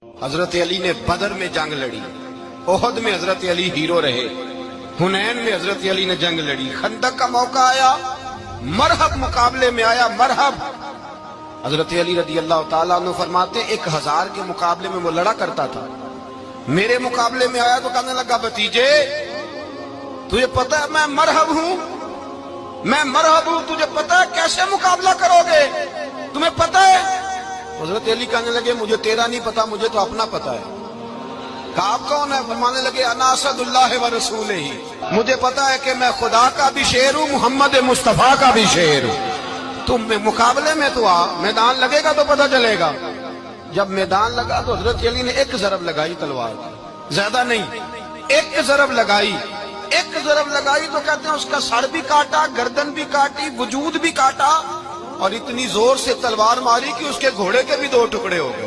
हजरत अली ने बदर में जंग लड़ी, ओहद में हजरत अली हीरो रहे, हुनैन में हजरत अली ने जंग लड़ी, खंदक का मौका आया, मरहब मुकाबले में आया, मरहब। हजरत अली रदी अल्लाह ताला अन्हु फरमाते 1000 के मुकाबले में वो लड़ा करता था। मेरे मुकाबले में आया तो कहने लगा, भतीजे तुझे पता है मैं मरहब हूं, मैं मरहब हूं, तुझे पता है कैसे मुकाबला करोगे, तुम्हें पता है? हजरत अली कहने लगे, मुझे तेरा नहीं पता, मुझे तो अपना पता है। कहा आप कौन है? फरमाने लगे, अना असदुल्लाह व रसूल ही, मुझे पता है कि मैं खुदा का भी शेर हूं, मोहम्मद मुस्तफा का भी शेर हूं। तुम मुकाबले में तो आ, मैदान लगेगा तो पता चलेगा। जब मैदान लगा तो हजरत अली ने एक जरब लगाई तलवार की, ज्यादा नहीं, एक जरब लगाई, एक जरब लगाई तो कहते हैं उसका सर भी काटा, गर्दन भी काटी, वजूद भी काटा, और इतनी जोर से तलवार मारी कि उसके घोड़े के भी 2 टुकड़े हो गए।